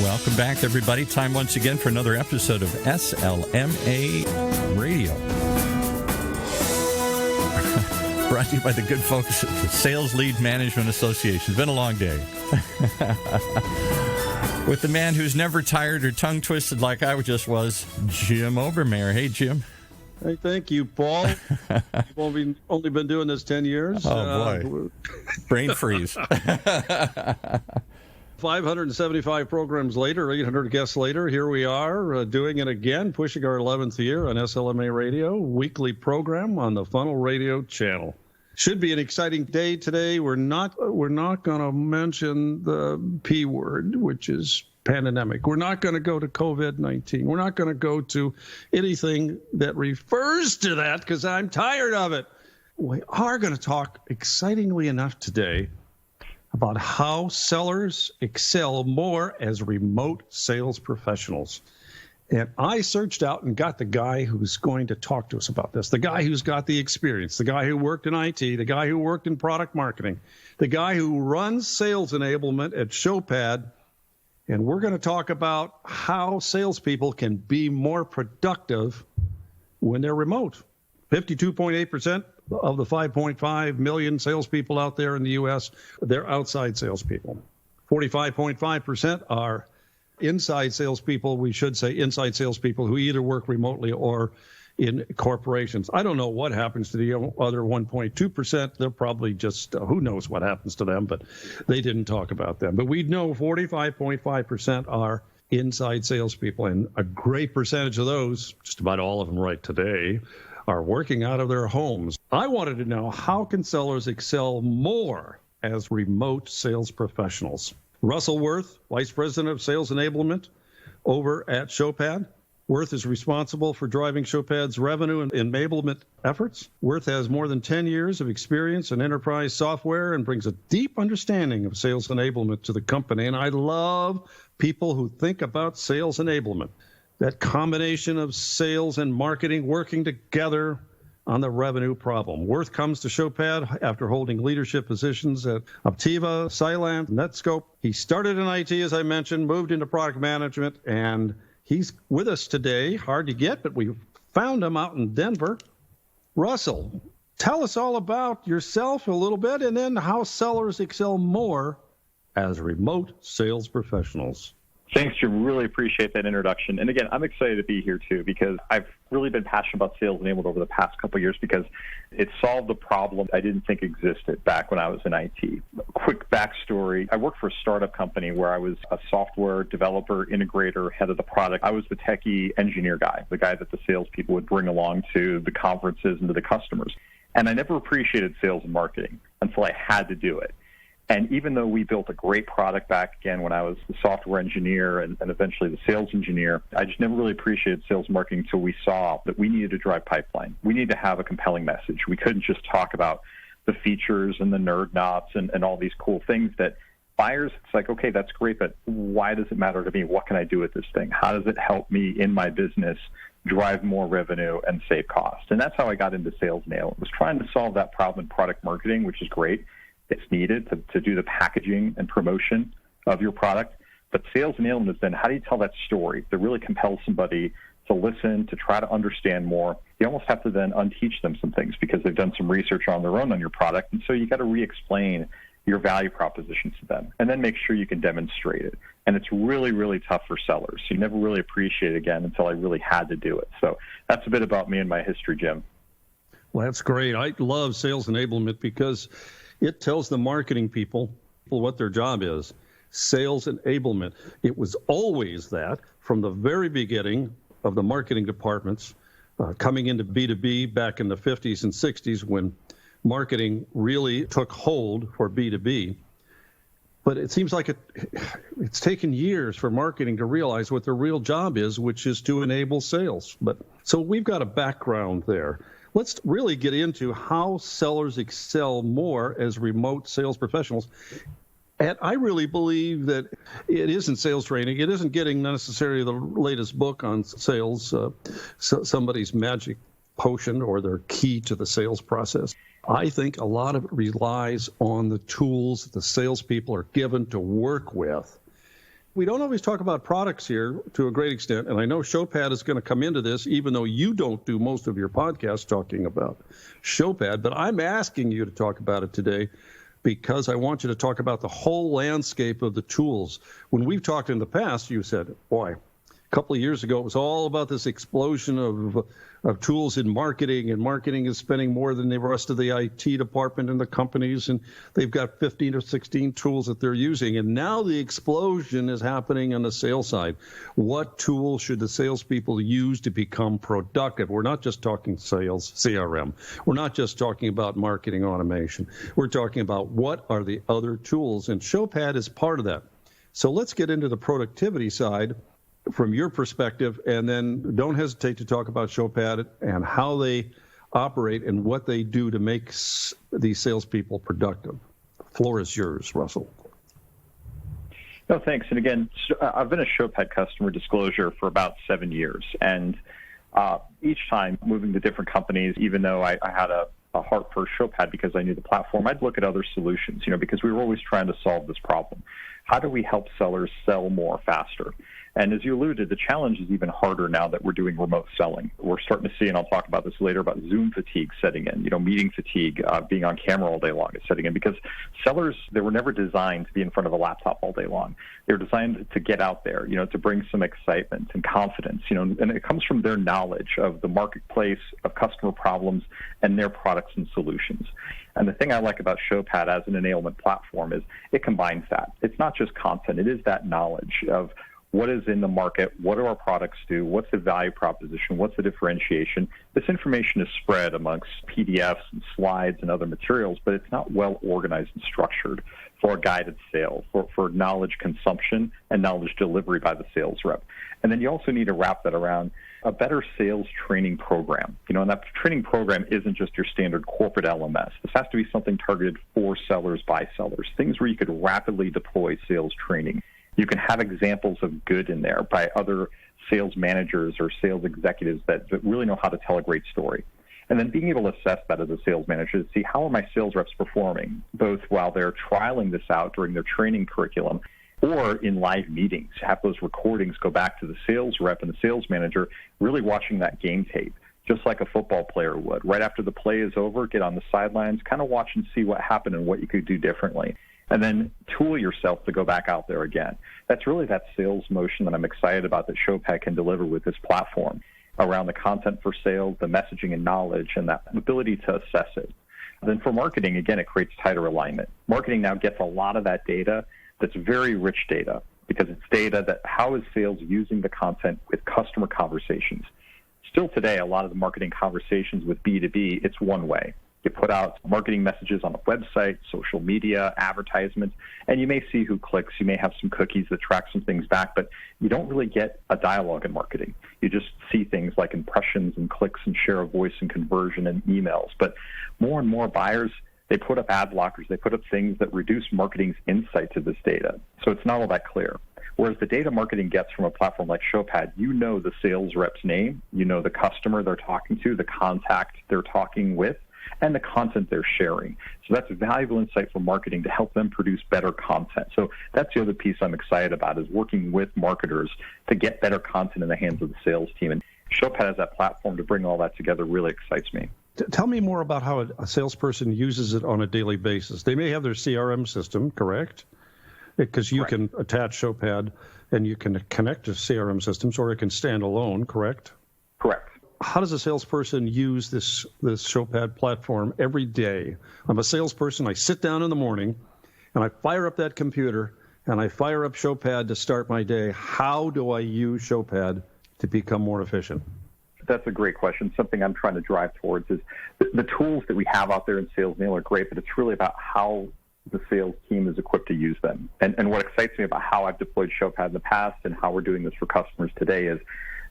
Welcome back, everybody. Time once again for another episode of SLMA Radio. Brought to you by the good folks at the Sales Lead Management Association. It's been a long day. With the man who's never tired or tongue-twisted like I just was, Jim Obermeyer. Hey, Jim. Hey, thank you, Paul. You've only been doing this 10 years. Oh, boy. Brain freeze. 575 programs later, 800 guests later, here we are doing it again, pushing our 11th year on SLMA Radio, weekly program on the Funnel Radio channel. Should be an exciting day today. We're not going to mention the P word, which is pandemic. We're not going to go to COVID-19. We're not going to go to anything that refers to that because I'm tired of it. We are going to talk, excitingly enough today, about how sellers excel more as remote sales professionals. And I searched out and got the guy who's going to talk to us about this, the guy who's got the experience, the guy who worked in IT, the guy who worked in product marketing, the guy who runs sales enablement at Showpad. And we're going to talk about how salespeople can be more productive when they're remote. 52.8% of the 5.5 million salespeople out there in the U.S., they're outside salespeople. 45.5% are inside salespeople, we should say inside salespeople who either work remotely or in corporations. I don't know what happens to the other 1.2%. They're probably just, who knows what happens to them, but they didn't talk about them. But we know 45.5% are inside salespeople, and a great percentage of those, just about all of them right today, are working out of their homes. I wanted to know, how can sellers excel more as remote sales professionals? Russell Wurth, Vice President of Sales Enablement over at Showpad. Wurth is responsible for driving Showpad's revenue and enablement efforts. Wurth has more than 10 years of experience in enterprise software and brings a deep understanding of sales enablement to the company. And I love people who think about sales enablement. That combination of sales and marketing working together on the revenue problem. Wurth comes to Showpad after holding leadership positions at Optiv, Cylance, and Netskope. He started in IT, as I mentioned, moved into product management, and he's with us today. Hard to get, but we found him out in Denver. Russell, tell us all about yourself a little bit, and then how sellers excel more as remote sales professionals. Thanks, Jim. Really appreciate that introduction. And again, I'm excited to be here too, because I've really been passionate about sales enablement over the past couple of years because it solved a problem I didn't think existed back when I was in IT. Quick backstory. I worked for a startup company where I was a software developer, integrator, head of the product. I was the techie engineer guy, the guy that the salespeople would bring along to the conferences and to the customers. And I never appreciated sales and marketing until I had to do it. And even though we built a great product back again when I was the software engineer and eventually the sales engineer, I just never really appreciated sales marketing until we saw that we needed to drive pipeline. We needed to have a compelling message. We couldn't just talk about the features and the nerd knots and all these cool things that buyers, it's like, okay, that's great, but why does it matter to me? What can I do with this thing? How does it help me in my business drive more revenue and save cost? And that's how I got into Sales Enablement, was trying to solve that problem in product marketing, which is great. It's needed to do the packaging and promotion of your product. But sales enablement has been, how do you tell that story that really compels somebody to listen, to try to understand more? You almost have to then unteach them some things because they've done some research on their own on your product. And so you got to re-explain your value proposition to them and then make sure you can demonstrate it. And it's really, really tough for sellers. You never really appreciate it again until I really had to do it. So that's a bit about me and my history, Jim. Well, that's great. I love sales enablement because it tells the marketing people what their job is. Sales enablement. It was always that from the very beginning of the marketing departments coming into B2B back in the 50s and 60s when marketing really took hold for B2B. But it seems like it's taken years for marketing to realize what their real job is, which is to enable sales. So we've got a background there. Let's really get into how sellers excel more as remote sales professionals. And I really believe that it isn't sales training. It isn't getting necessarily the latest book on sales, somebody's magic potion or their key to the sales process. I think a lot of it relies on the tools that the salespeople are given to work with. We don't always talk about products here to a great extent, and I know Showpad is going to come into this, even though you don't do most of your podcasts talking about Showpad, but I'm asking you to talk about it today because I want you to talk about the whole landscape of the tools. When we've talked in the past, you said, boy, a couple of years ago, it was all about this explosion of tools in marketing, and marketing is spending more than the rest of the IT department in the companies, and they've got 15 or 16 tools that they're using. And now the explosion is happening on the sales side. What tools should the salespeople use to become productive? We're not just talking sales, CRM. We're not just talking about marketing automation. We're talking about what are the other tools, and Showpad is part of that. So let's get into the productivity side from your perspective, and then don't hesitate to talk about Showpad and how they operate and what they do to make these salespeople productive. The floor is yours, Russell. No, thanks. And again, I've been a Showpad customer, disclosure, for about 7 years. And each time moving to different companies, even though I had a heart for Showpad because I knew the platform, I'd look at other solutions, because we were always trying to solve this problem. How do we help sellers sell more faster? And as you alluded, the challenge is even harder now that we're doing remote selling. We're starting to see, and I'll talk about this later, about Zoom fatigue setting in, meeting fatigue, being on camera all day long is setting in, because sellers, they were never designed to be in front of a laptop all day long. They were designed to get out there, to bring some excitement and confidence, and it comes from their knowledge of the marketplace, of customer problems, and their products and solutions. And the thing I like about Showpad as an enablement platform is it combines that. It's not just content. It is that knowledge of what is in the market, what do our products do, what's the value proposition, what's the differentiation. This information is spread amongst PDFs and slides and other materials, but it's not well organized and structured for a guided sale, for knowledge consumption and knowledge delivery by the sales rep. And then you also need to wrap that around a better sales training program. And that training program isn't just your standard corporate LMS. This has to be something targeted for sellers by sellers, things where you could rapidly deploy sales training. You can have examples of good in there by other sales managers or sales executives that really know how to tell a great story. And then being able to assess that as a sales manager to see how are my sales reps performing, both while they're trialing this out during their training curriculum or in live meetings. Have those recordings go back to the sales rep and the sales manager really watching that game tape, just like a football player would. Right after the play is over, get on the sidelines, kind of watch and see what happened and what you could do differently. And then tool yourself to go back out there again. That's really that sales motion that I'm excited about that Showpad can deliver with this platform around the content for sales, the messaging and knowledge, and that ability to assess it. And then for marketing, again, it creates tighter alignment. Marketing now gets a lot of that data that's very rich data, because it's data that how is sales using the content with customer conversations. Still today, a lot of the marketing conversations with B2B, it's one way. You put out marketing messages on a website, social media, advertisements, and you may see who clicks. You may have some cookies that track some things back, but you don't really get a dialogue in marketing. You just see things like impressions and clicks and share of voice and conversion and emails. But more and more buyers, they put up ad blockers. They put up things that reduce marketing's insight to this data. So it's not all that clear. Whereas the data marketing gets from a platform like Showpad, you know the sales rep's name, you know the customer they're talking to, the contact they're talking with, and the content they're sharing. So that's valuable insight for marketing to help them produce better content. So that's the other piece I'm excited about, is working with marketers to get better content in the hands of the sales team. And Showpad as that platform to bring all that together really excites me. Tell me more about how a salesperson uses it on a daily basis. They may have their CRM system, correct? Because you can attach Showpad and you can connect to CRM systems, or it can stand alone, correct? Correct. How does a salesperson use this Showpad platform every day? I'm a salesperson. I sit down in the morning, and I fire up that computer, and I fire up Showpad to start my day. How do I use Showpad to become more efficient? That's a great question. Something I'm trying to drive towards is the tools that we have out there in Sales Enablement are great, but it's really about how the sales team is equipped to use them. And what excites me about how I've deployed Showpad in the past and how we're doing this for customers today is,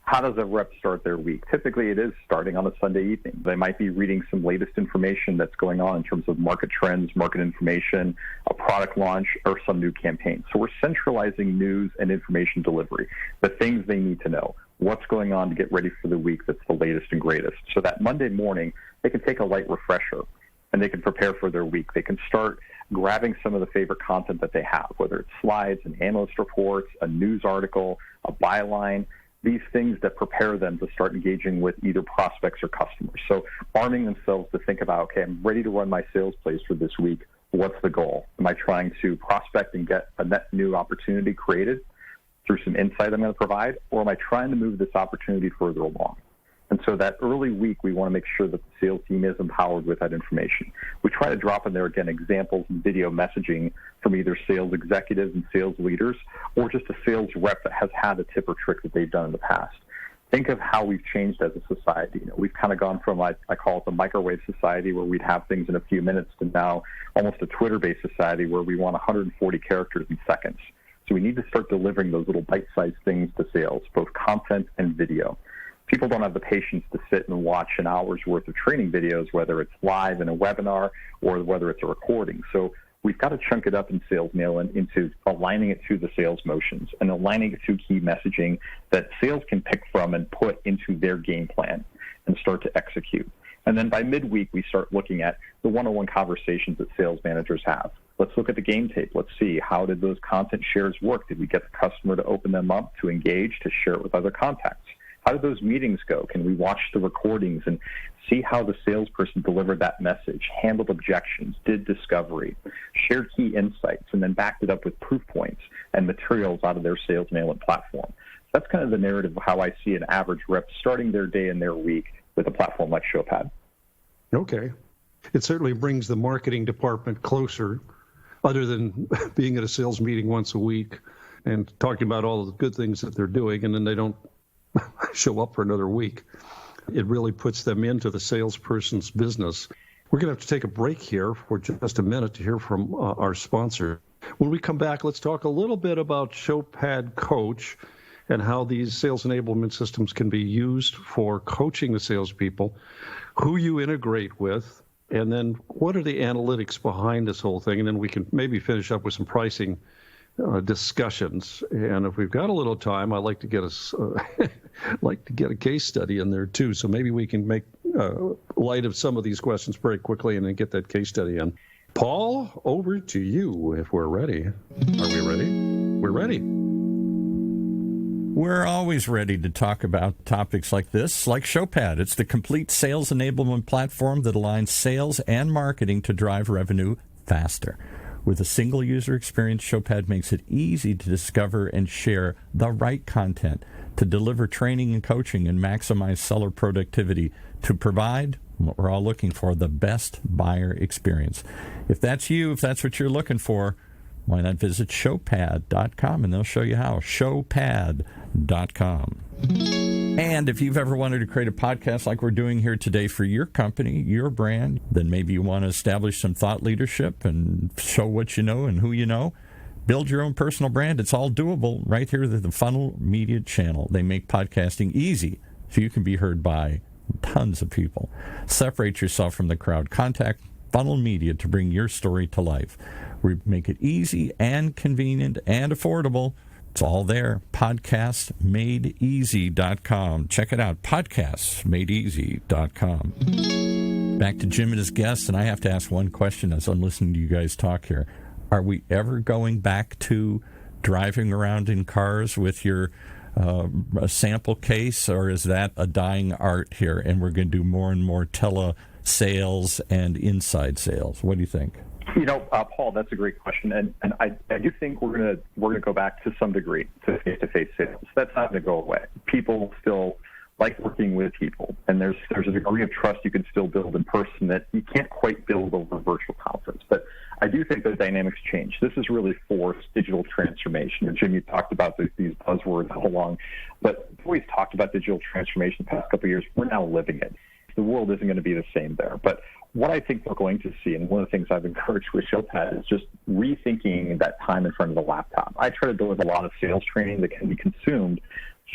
how does a rep start their week? Typically, it is starting on a Sunday evening. They might be reading some latest information that's going on in terms of market trends, market information, a product launch, or some new campaign. So we're centralizing news and information delivery, the things they need to know, what's going on to get ready for the week that's the latest and greatest. So that Monday morning, they can take a light refresher and they can prepare for their week. They can start grabbing some of the favorite content that they have, whether it's slides and analyst reports, a news article, a byline, these things that prepare them to start engaging with either prospects or customers. So arming themselves to think about, okay, I'm ready to run my sales plays for this week. What's the goal? Am I trying to prospect and get a net new opportunity created through some insight I'm going to provide, or am I trying to move this opportunity further along? And so that early week, we want to make sure that the sales team is empowered with that information. We try to drop in there, again, examples and video messaging from either sales executives and sales leaders or just a sales rep that has had a tip or trick that they've done in the past. Think of how we've changed as a society. We've kind of gone from, I call it the microwave society, where we'd have things in a few minutes, to now almost a Twitter-based society where we want 140 characters in seconds. So we need to start delivering those little bite-sized things to sales, both content and video. People don't have the patience to sit and watch an hour's worth of training videos, whether it's live in a webinar or whether it's a recording. So we've got to chunk it up in Sales Enablement into aligning it to the sales motions and aligning it to key messaging that sales can pick from and put into their game plan and start to execute. And then by midweek, we start looking at the one-on-one conversations that sales managers have. Let's look at the game tape. Let's see, how did those content shares work? Did we get the customer to open them up, to engage, to share it with other contacts? How did those meetings go? Can we watch the recordings and see how the salesperson delivered that message, handled objections, did discovery, shared key insights, and then backed it up with proof points and materials out of their sales enablement platform? So that's kind of the narrative of how I see an average rep starting their day and their week with a platform like Showpad. Okay. It certainly brings the marketing department closer, other than being at a sales meeting once a week and talking about all the good things that they're doing, and then they don't show up for another week. It really puts them into the salesperson's business. We're going to have to take a break here for just a minute to hear from our sponsor. When we come back, let's talk a little bit about Showpad Coach and how these sales enablement systems can be used for coaching the salespeople, who you integrate with, and then what are the analytics behind this whole thing. And then we can maybe finish up with some pricing discussions. And if we've got a little time, I'd like to get a case study in there too. So maybe we can make light of some of these questions very quickly and then get that case study in. Paul, over to you if we're ready. Are we ready? We're ready. We're always ready to talk about topics like this, like Showpad. It's the complete sales enablement platform that aligns sales and marketing to drive revenue faster. With a single user experience, Showpad makes it easy to discover and share the right content, to deliver training and coaching and maximize seller productivity, to provide what we're all looking for, the best buyer experience. If that's you, if that's what you're looking for, why not visit showpad.com and they'll show you how. Showpad.com. And if you've ever wanted to create a podcast like we're doing here today for your company, your brand, then maybe you want to establish some thought leadership and show what you know and who you know, build your own personal brand. It's all doable right here at the Funnel Media channel. They make podcasting easy so you can be heard by tons of people. Separate yourself from the crowd. Contact Funnel Media to bring your story to life. We make it easy and convenient and affordable. It's all there. Podcastmadeeasy.com. Check it out. Podcastmadeeasy.com. Back to Jim and his guests, and I have to ask one question as I'm listening to you guys talk here. Are we ever going back to driving around in cars with your a sample case, or is that a dying art here, and we're going to do more and more tele-sales and inside sales? What do you think? Paul, that's a great question, and I do think we're gonna go back to some degree to face-to-face sales. That's not going to go away. People still like working with people, and there's a degree of trust you can still build in person that you can't quite build over a virtual conference. But I do think the dynamics change. This is really forced digital transformation. And Jim, you talked about these buzzwords all along, but we've always talked about digital transformation the past couple of years. We're now living it. The world isn't going to be the same there, but what I think we're going to see, and one of the things I've encouraged with Showpad, is just rethinking that time in front of the laptop. I try to deliver a lot of sales training that can be consumed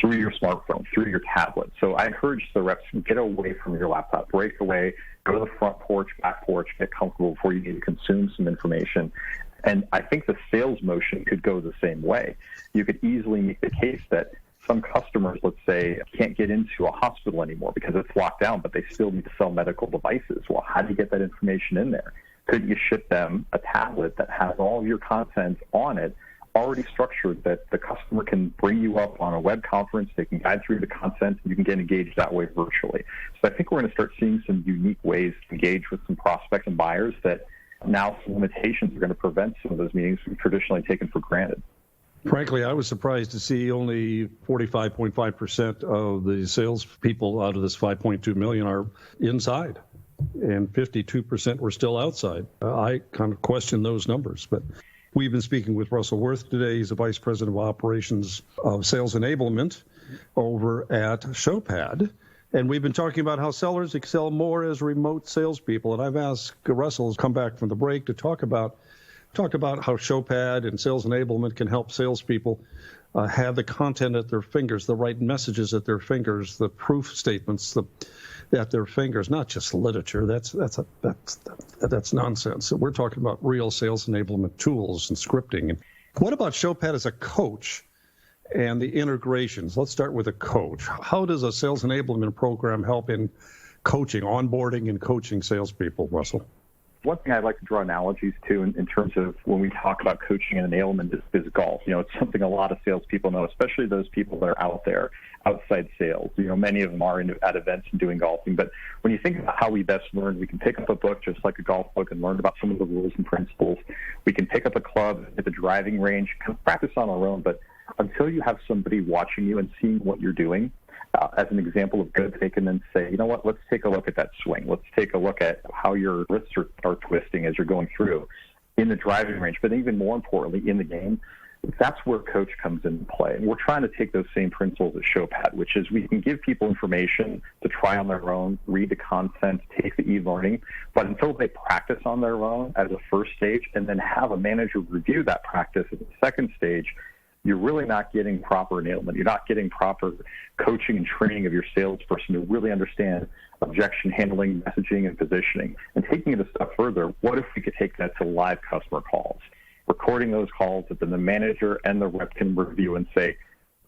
through your smartphone, through your tablet. So I encourage the reps to get away from your laptop, break away, go to the front porch, back porch, get comfortable before you need to consume some information. And I think the sales motion could go the same way. You could easily make the case that some customers, let's say, can't get into a hospital anymore because it's locked down, but they still need to sell medical devices. Well, how do you get that information in there? Couldn't you ship them a tablet that has all of your content on it already structured, that the customer can bring you up on a web conference, they can guide through the content, and you can get engaged that way virtually. So I think we're going to start seeing some unique ways to engage with some prospects and buyers that now some limitations are going to prevent some of those meetings we've traditionally taken for granted. Frankly, I was surprised to see only 45.5% of the salespeople out of this 5.2 million are inside, and 52% were still outside. I kind of question those numbers, but we've been speaking with Russell Wurth today. He's the Vice President of Operations of Sales Enablement over at Showpad. And we've been talking about how sellers excel more as remote salespeople. And I've asked Russell to come back from the break to talk about how Showpad and Sales Enablement can help salespeople have the content at their fingers, the right messages at their fingers, the proof statements at their fingers, not just literature. That's nonsense. We're talking about real sales enablement tools and scripting. And what about Showpad as a coach and the integrations? Let's start with a coach. How does a sales enablement program help in coaching, onboarding, and coaching salespeople, Russell? One thing I'd like to draw analogies to in terms of when we talk about coaching and enablement is golf. It's something a lot of salespeople know, especially those people that are out there, outside sales. Many of them are at events and doing golfing. But when you think about how we best learn, we can pick up a book just like a golf book and learn about some of the rules and principles. We can pick up a club at the driving range, kind of practice on our own. But until you have somebody watching you and seeing what you're doing, as an example of good, they can then say, you know what, let's take a look at that swing. Let's take a look at how your wrists are twisting as you're going through in the driving range. But even more importantly, in the game, that's where coach comes into play. And we're trying to take those same principles at Showpad, which is we can give people information to try on their own, read the content, take the e-learning, but until they practice on their own as a first stage and then have a manager review that practice as a second stage, you're really not getting proper enablement. You're not getting proper coaching and training of your salesperson to really understand objection handling, messaging, and positioning. And taking it a step further, what if we could take that to live customer calls? Recording those calls that then the manager and the rep can review and say,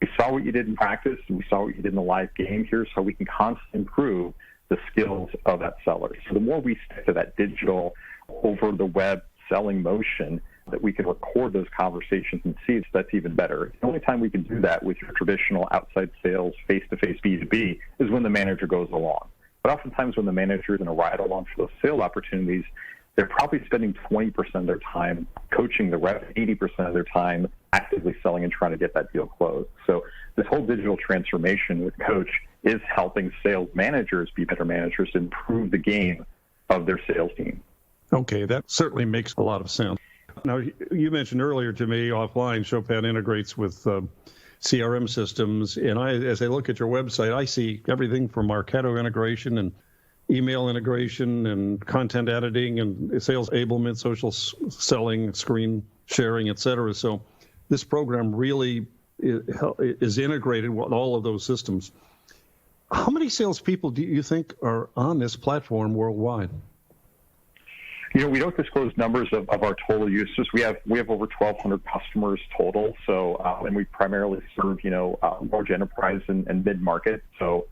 we saw what you did in practice, and we saw what you did in the live game. Here's how we can constantly improve the skills of that seller. So the more we stick to that digital, over-the-web selling motion, that we can record those conversations and see, that's even better. The only time we can do that with your traditional outside sales, face-to-face B2B is when the manager goes along. But oftentimes when the manager is in a ride-along for those sale opportunities, they're probably spending 20% of their time coaching the rep, 80% of their time actively selling and trying to get that deal closed. So this whole digital transformation with coach is helping sales managers be better managers to improve the game of their sales team. Okay, that certainly makes a lot of sense. Now, you mentioned earlier to me offline, Showpad integrates with CRM systems, and as I look at your website, I see everything from Marketo integration and email integration and content editing and sales enablement, social selling, screen sharing, et cetera. So this program really is integrated with all of those systems. How many salespeople do you think are on this platform worldwide? We don't disclose numbers of our total users. We have over 1,200 customers total. So, and we primarily serve, large enterprise and mid-market. So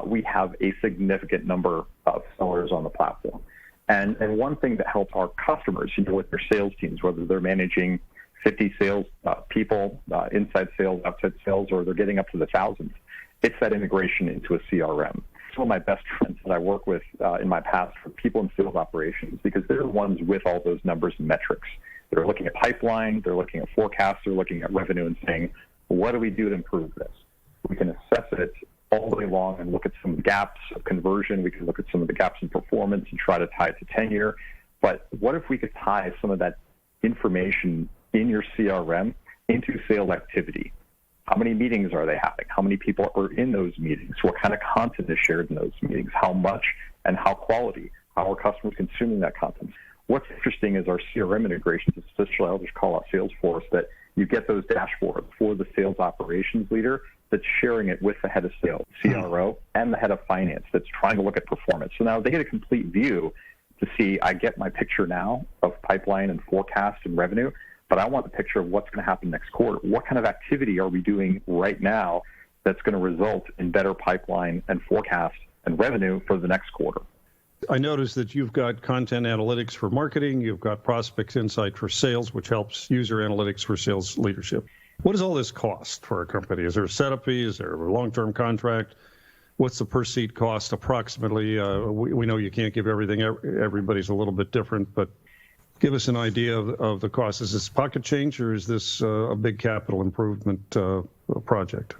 we have a significant number of sellers on the platform. And one thing that helps our customers, with their sales teams, whether they're managing 50 sales people, inside sales, outside sales, or they're getting up to the thousands, it's that integration into a CRM. Some of my best friends that I work with in my past for people in sales operations, because they're the ones with all those numbers and metrics. They're looking at pipeline, they're looking at forecasts, they're looking at revenue and saying, what do we do to improve this? We can assess it all day long and look at some of the gaps of conversion. We can look at some of the gaps in performance and try to tie it to tenure. But what if we could tie some of that information in your CRM into sales activity? How many meetings are they having? How many people are in those meetings? What kind of content is shared in those meetings? How much and how quality? How are customers consuming that content? What's interesting is our CRM integrations, especially I'll just call out Salesforce, that you get those dashboards for the sales operations leader that's sharing it with the head of sales, CRO, and the head of finance that's trying to look at performance. So now they get a complete view to see, I get my picture now of pipeline and forecast and revenue, but I want the picture of what's going to happen next quarter. What kind of activity are we doing right now that's going to result in better pipeline and forecast and revenue for the next quarter? I noticed that you've got content analytics for marketing, you've got prospects insight for sales, which helps user analytics for sales leadership. What does all this cost for a company? Is there a setup fee? Is there a long-term contract? What's the per-seat cost approximately? We know you can't give everything. Everybody's a little bit different, but give us an idea of the cost. Is this pocket change, or is this a big capital improvement project?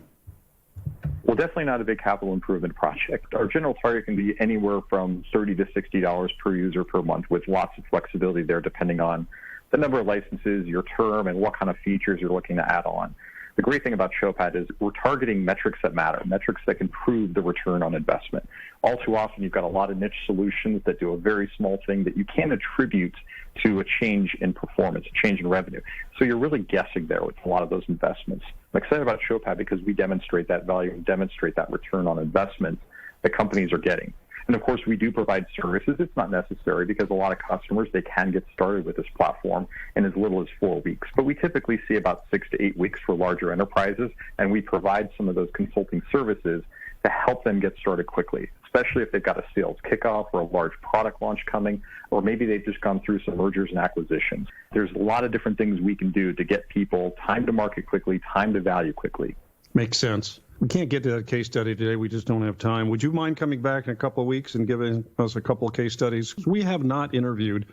Well, definitely not a big capital improvement project. Our general target can be anywhere from $30 to $60 per user per month, with lots of flexibility there depending on the number of licenses, your term, and what kind of features you're looking to add on. The great thing about Showpad is we're targeting metrics that matter, metrics that can prove the return on investment. All too often, you've got a lot of niche solutions that do a very small thing that you can't attribute to a change in performance, a change in revenue. So you're really guessing there with a lot of those investments. I'm excited about Showpad because we demonstrate that value and demonstrate that return on investment that companies are getting. And of course, we do provide services. It's not necessary because a lot of customers, they can get started with this platform in as little as 4 weeks. But we typically see about 6 to 8 weeks for larger enterprises, and we provide some of those consulting services to help them get started quickly, especially if they've got a sales kickoff or a large product launch coming, or maybe they've just gone through some mergers and acquisitions. There's a lot of different things we can do to get people time to market quickly, time to value quickly. Makes sense. We can't get to that case study today. We just don't have time. Would you mind coming back in a couple of weeks and giving us a couple of case studies? We have not interviewed,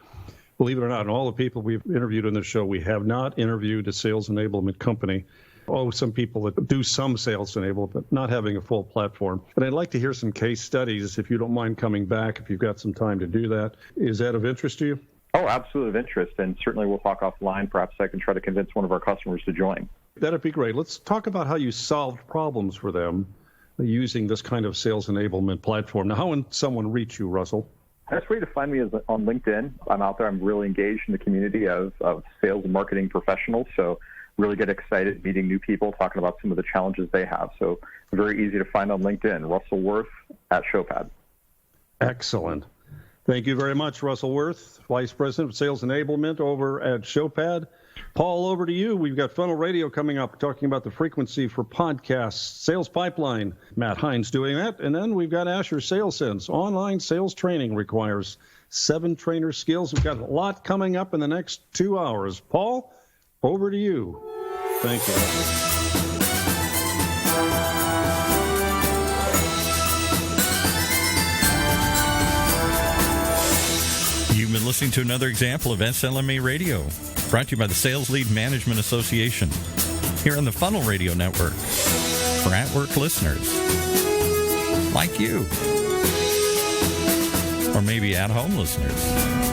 believe it or not, and all the people we've interviewed on this show, we have not interviewed a sales enablement company. Oh, some people that do some sales enablement, but not having a full platform. But I'd like to hear some case studies, if you don't mind coming back, if you've got some time to do that. Is that of interest to you? Oh, absolutely of interest. And certainly we'll talk offline. Perhaps I can try to convince one of our customers to join. That'd be great. Let's talk about how you solved problems for them using this kind of sales enablement platform. Now, how would someone reach you, Russell? The best way to find me is on LinkedIn. I'm out there. I'm really engaged in the community of sales and marketing professionals. So really get excited meeting new people, talking about some of the challenges they have. So very easy to find on LinkedIn, Russell Wurth at Showpad. Excellent. Thank you very much, Russell Wurth, Vice President of Sales Enablement over at Showpad. Paul, over to you. We've got Funnel Radio coming up, talking about the frequency for podcasts, sales pipeline. Matt Hines doing that. And then we've got Asher Sales Sense. Online sales training requires 7 trainer skills. We've got a lot coming up in the next 2 hours. Paul, over to you. Thank you. You've been listening to another example of SLMA Radio, brought to you by the Sales Lead Management Association, here on the Funnel Radio Network, for at-work listeners like you, or maybe at-home listeners.